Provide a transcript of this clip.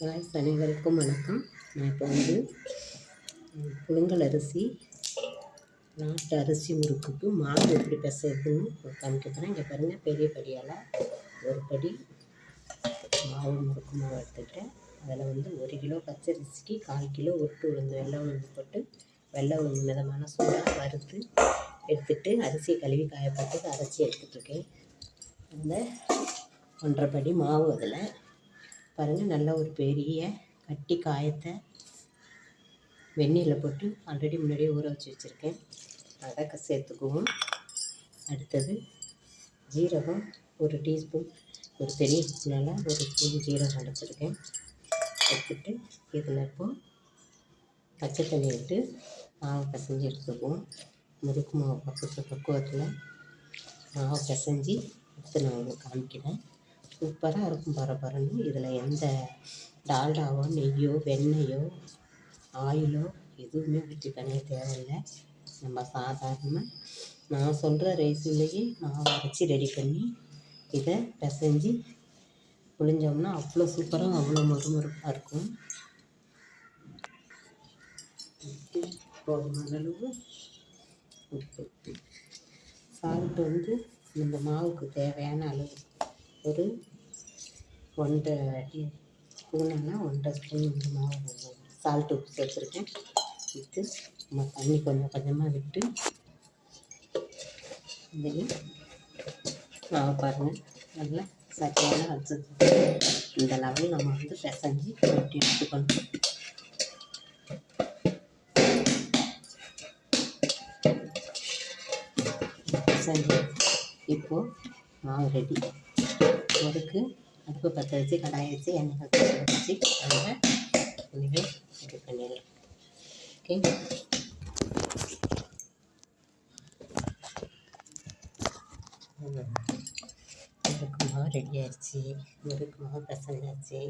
Guys அனைவருக்கும் வணக்கம். நான் இப்போ புழுங்கல் அரிசி நாட்டு அரிசி முறுக்குக்கு மாவு எப்படி பிசைறதுன்னு காமிக்க போகிறேன். இங்கே பாருங்கள், பெரிய படியால் ஒரு படி மாவு முறுக்கு மாவு எடுத்துக்கிட்டேன். அதில் 1 கிலோ பச்சரிசிக்கு 1/4 கிலோ உருட்டு உளுந்து வெள்ளை உளுந்து போட்டு வெள்ளை உளுந்து மிதமான சூடாக வறுத்து எடுத்துகிட்டு அரிசியை கழுவி காயப்பட்டு அரைச்சி எடுத்துகிட்ருக்கேன். அந்த 1.5 படி மாவு அதில் பாருங்கள், நல்ல ஒரு பெரிய கட்டி காயத்தை வெந்நீரில் போட்டு ஆல்ரெடி முன்னாடியே ஊற வச்சு வச்சுருக்கேன். அதை சேர்த்துக்குவோம். அடுத்தது ஜீரகம் 1 டீஸ்பூன், ஒரு பெரிய ஸ்பூனால் 1 ஸ்பூன் ஜீரகம் எடுத்துருக்கேன். எடுத்துட்டு இதில் இப்போது பச்சை தண்ணி விட்டு மாவை பிசைஞ்சு எடுத்துக்குவோம். முறுக்கு மாவு பக்குவத்தில் மாவை பிசைஞ்சு எடுத்து நான் உங்களுக்கு காமிக்கிறேன். சூப்பராக இருக்கும் பரபரன்னு. இதில் எந்த டால்டாவோ நெய்யோ வெண்ணெயோ ஆயிலோ எதுவுமே ஊற்றி பண்ண தேவையில்லை. நம்ம சாதாரணமாக நான் சொல்கிற ரைஸ்லேயே மாவு அரைச்சி ரெடி பண்ணி இதை பிசைஞ்சு புழிஞ்சோம்னா அவ்வளோ சூப்பராக அவ்வளோ மொறுமொறுப்பாக இருக்கும். போதுமான அளவு உப்பு, சால்ட்டு இந்த மாவுக்கு தேவையான அளவு ஒரு 1.5 ஸ்பூனுன்னா 1.5 ஸ்பூன் மாவு சால்ட்டு உப்பு சேர்த்துருக்கேன். விட்டு நம்ம தண்ணி கொஞ்சம் கொஞ்சமாக விட்டு இதையும் மாவு பாருங்கள் நல்லா சரியான வச்சு இந்த லெவல் நம்ம பிசைஞ்சு வெட்டி எடுத்துக்கணும். பிசைஞ்சு இப்போது மாவு ரெடி. அதுக்கு அடுப்பு பற்ற வச்சு கடாயை வச்சு எண்ணெய் வச்சு நல்லா இனிமேல் ரெடி பண்ணிடலாம். ஓகே, முறுக்கு மாவு ரெடி ஆயிடுச்சு. முறுக்கு மாவு பிசைஞ்சாச்சு.